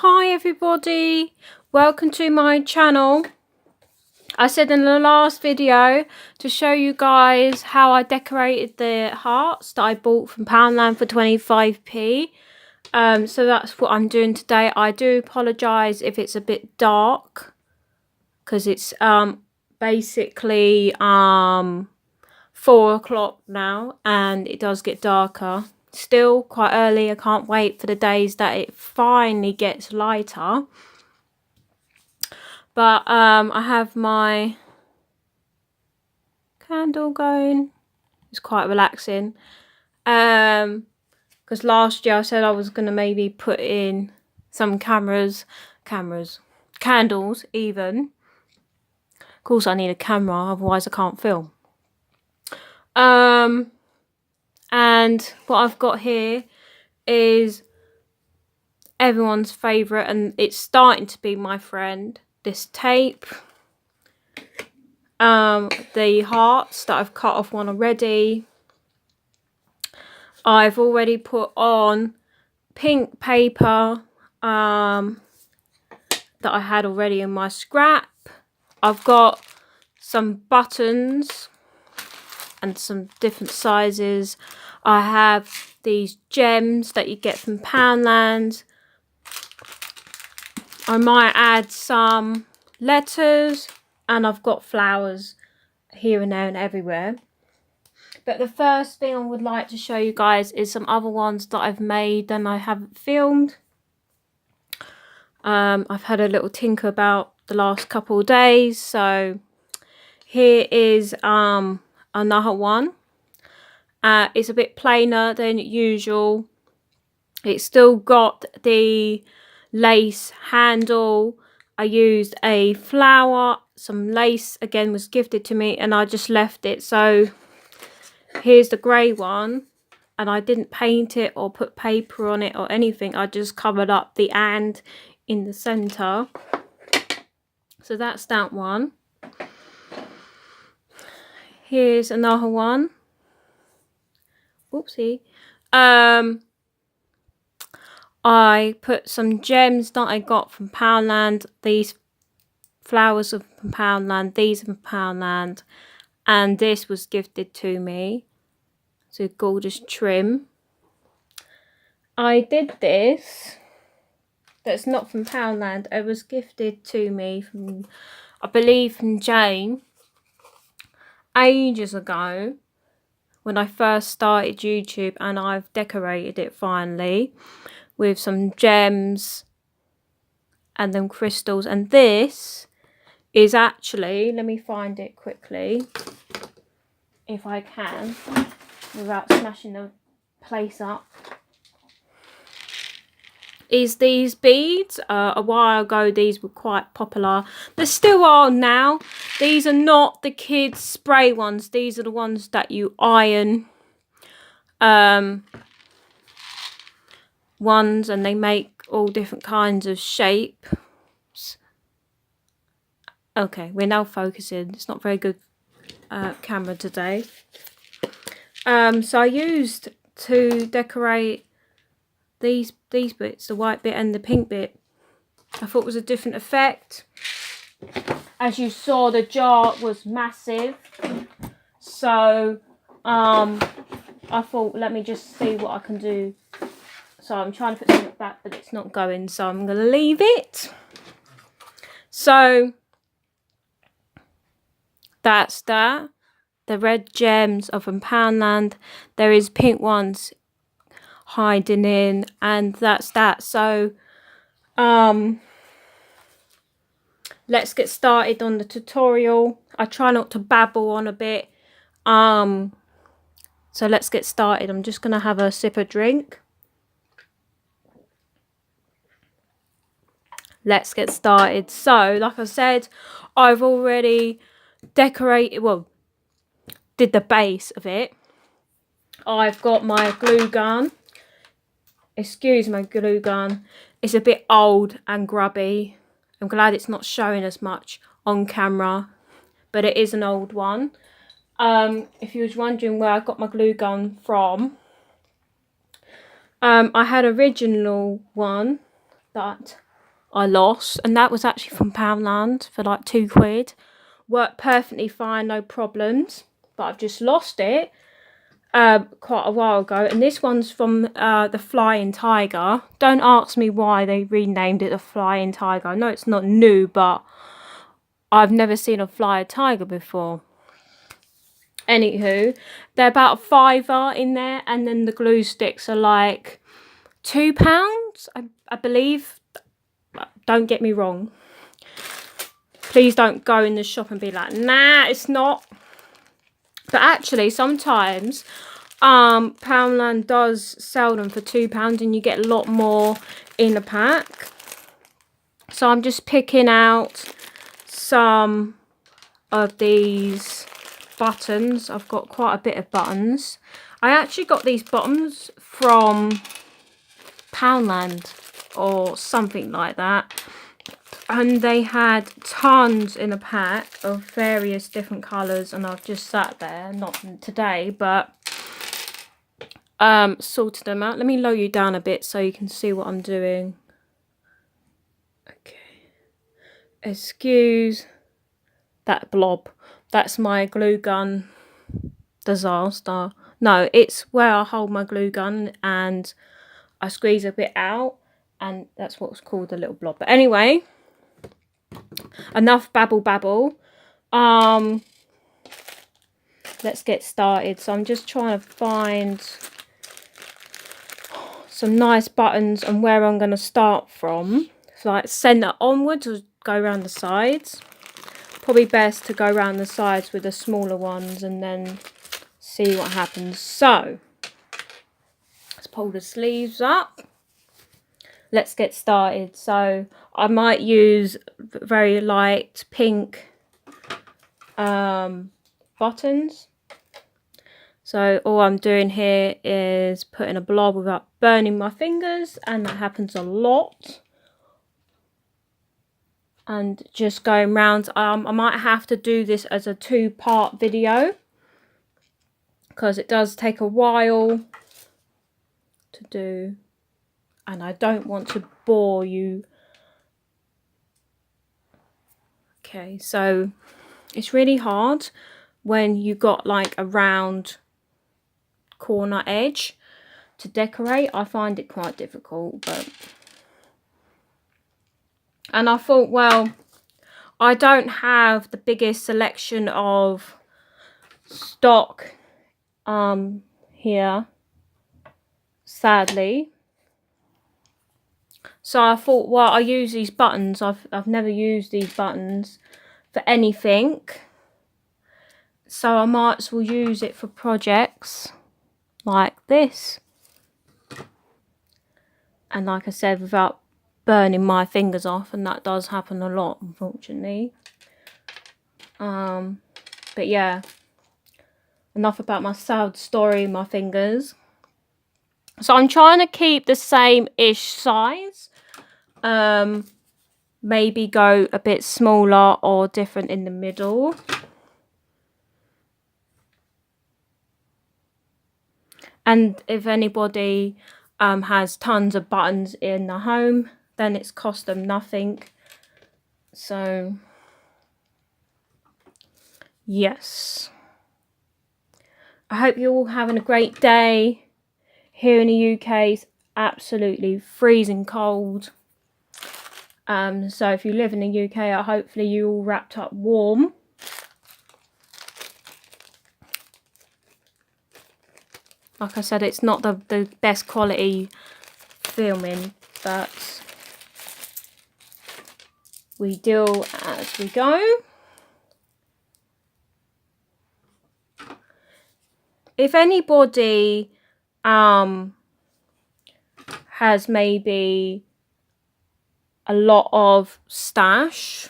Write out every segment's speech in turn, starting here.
Hi everybody, welcome to my channel. I said in the last video to show you guys how I decorated the hearts that I bought from Poundland for 25p. So that's what I'm doing today. I do apologise if it's a bit dark because it's basically 4 o'clock now and it does get darker. Still quite early. I can't wait for the days that it finally gets lighter. But I have my candle going. It's quite relaxing. Because last year I said I was going to maybe put in some candles even. Of course I need a camera, otherwise I can't film. And what I've got here is everyone's favourite, and it's starting to be my friend, this tape. The hearts that I've cut off one already. I've already put on pink paper that I had already in my scrap. I've got some buttons and some different sizes. I have these gems that you get from Poundland. I might add some letters, and I've got flowers here and there and everywhere. But the first thing I would like to show you guys is some other ones that I've made and I haven't filmed. I've had a little tinker about the last couple of days. So here is another one. It's a bit plainer than usual. It's still got the lace handle. I used a flower. Some lace again was gifted to me and I just left it. So here's the grey one, and I didn't paint it or put paper on it or anything. I just covered up the "and" in the centre. So that's that one. Here's another one. Oopsie. I put some gems that I got from Poundland. These flowers are from Poundland. These are from Poundland. And this was gifted to me. It's a gorgeous trim. I did this. That's not from Poundland. It was gifted to me from, I believe, from Jane. Ages ago. When I first started YouTube. And I've decorated it finally. With some gems. And then crystals. And this is actually, let me find it quickly, if I can, without smashing the place up, is these beads. A while ago these were quite popular. They still are now. These are not the kids spray ones. These are the ones that you iron ones, and they make all different kinds of shapes. Okay, we're now focusing. It's not very good camera today. So I used to decorate these bits, the white bit and the pink bit. I thought it was a different effect. As you saw, the jar was massive. So I thought, let me just see what I can do. So I'm trying to put something back, but it's not going. So I'm going to leave it. So that's that. The red gems are from Poundland. There is pink ones hiding in, and that's that. So let's get started on the tutorial. I try not to babble on a bit. So let's get started. I'm just gonna have a sip of drink. Let's get started. So like I said, I've already decorated, well, did the base of it. I've got my glue gun. Excuse my glue gun. It's a bit old and grubby. I'm glad it's not showing as much on camera, but it is an old one. If you was wondering where I got my glue gun from, I had an original one that I lost, and that was actually from Poundland for like £2. Worked perfectly fine, no problems, but I've just lost it quite a while ago. And this one's from the Flying Tiger. Don't ask me why they renamed it the Flying Tiger. I know it's not new, but I've never seen a Flying Tiger before. Anywho, they're about £5 in there, and then the glue sticks are like £2, I believe. Don't get me wrong. Please don't go in the shop and be like, nah, it's not. But actually, sometimes Poundland does sell them for £2, and you get a lot more in a pack. So I'm just picking out some of these buttons. I've got quite a bit of buttons. I actually got these buttons from Poundland or something like that, and they had tons in a pack of various different colours, and I've just sat there, not today, but sorted them out. Let me lower you down a bit so you can see what I'm doing. Okay, excuse that blob. That's my glue gun disaster. No, it's where I hold my glue gun and I squeeze a bit out, and that's what's called a little blob. But anyway, enough babble. Let's get started. So I'm just trying to find some nice buttons and where I'm going to start from. So like centre onwards or go around the sides. Probably best to go around the sides with the smaller ones and then see what happens. So let's pull the sleeves up. Let's get started. So I might use very light pink buttons. So all I'm doing here is putting a blob without burning my fingers, and that happens a lot. And just going round. I might have to do this as a 2-part video because it does take a while to do, and I don't want to bore you. Okay, so it's really hard when you got like a round corner edge to decorate. I find it quite difficult, but and I thought, well, I don't have the biggest selection of stock here, sadly. So I thought, well, I'll use these buttons. I've never used these buttons for anything, so I might as well use it for projects like this. And like I said, without burning my fingers off, and that does happen a lot, unfortunately. But yeah, enough about my sad story, my fingers. So I'm trying to keep the same-ish size. Maybe go a bit smaller or different in the middle. And if anybody has tons of buttons in the home, then it's cost them nothing. So yes, I hope you're all having a great day. Here in the UK, it's absolutely freezing cold. So if you live in the UK, hopefully you're all wrapped up warm. Like I said, it's not the best quality filming, but we deal as we go. If anybody has maybe a lot of stash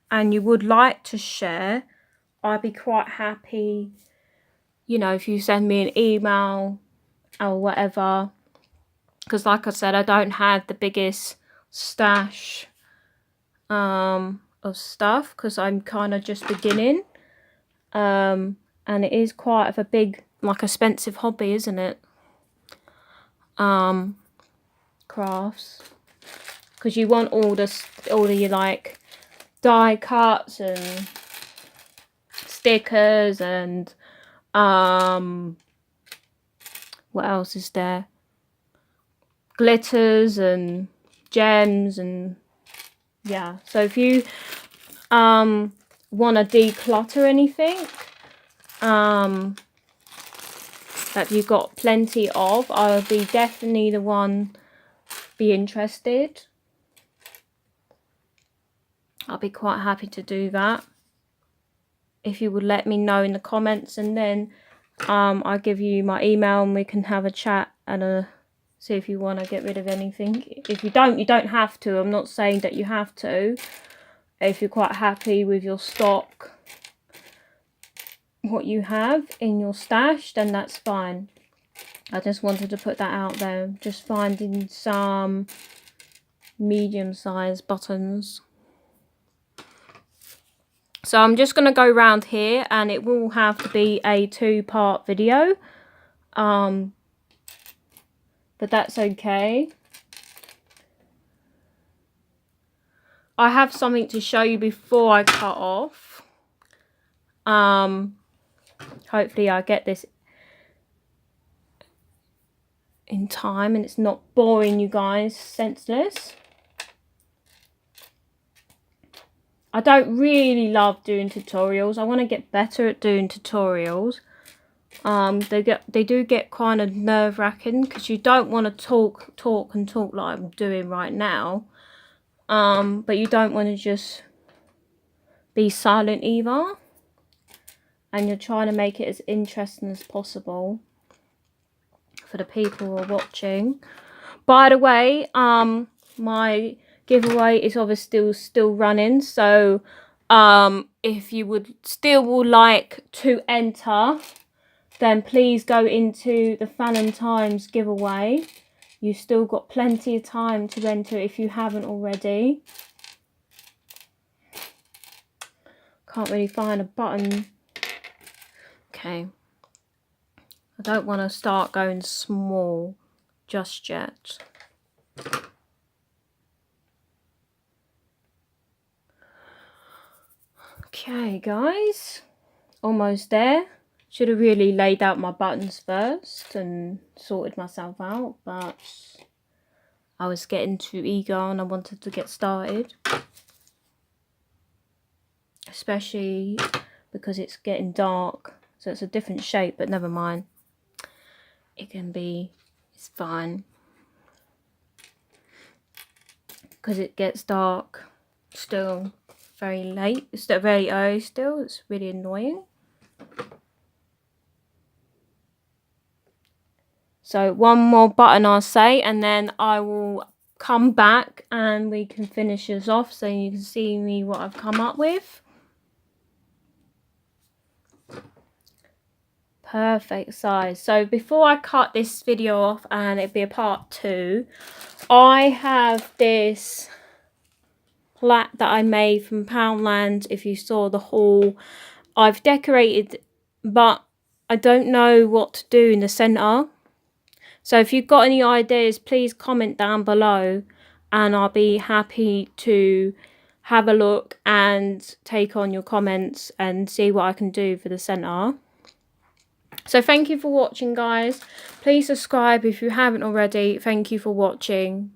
and you would like to share, I'd be quite happy, you know, if you send me an email or whatever, because like I said, I don't have the biggest stash of stuff because I'm kind of just beginning, and it is quite of a big, like, expensive hobby, isn't it? Crafts. because you want all the like die cuts and stickers and what else is there, glitters and gems, and yeah. So if you want to declutter anything that you've got plenty of, I'll be definitely the one be interested. I'll be quite happy to do that if you would let me know in the comments, and then I'll give you my email and we can have a chat and see if you want to get rid of anything. If you don't, you don't have to. I'm not saying that you have to. If you're quite happy with your stock, what you have in your stash, then that's fine. I just wanted to put that out there. Just finding some medium-sized buttons. So I'm just going to go around here, and it will have to be a 2-part video. But that's okay. I have something to show you before I cut off. Hopefully I get this in time and it's not boring you guys senseless. I don't really love doing tutorials. I want to get better at doing tutorials. They do get kind of nerve-wracking because you don't want to talk like I'm doing right now. But you don't want to just be silent either. And you're trying to make it as interesting as possible for the people who are watching. By the way, my giveaway is obviously still running. So if you would still like to enter, then please go into the Fallon Times giveaway. You've still got plenty of time to enter if you haven't already. Can't really find a button. Okay. I don't want to start going small just yet. Okay, guys. Almost there. Should have really laid out my buttons first and sorted myself out, but I was getting too eager and I wanted to get started. Especially because it's getting dark. So it's a different shape, but never mind. It's fine. Because it gets dark still very late. It's still very early still. It's really annoying. So one more button I'll say, and then I will come back and we can finish this off so you can see me what I've come up with. Perfect size. So before I cut this video off and it'll be a part 2, I have this plaque that I made from Poundland. If you saw the haul, I've decorated, but I don't know what to do in the center. So if you've got any ideas, please comment down below and I'll be happy to have a look and take on your comments and see what I can do for the center. So thank you for watching, guys. Please subscribe if you haven't already. Thank you for watching.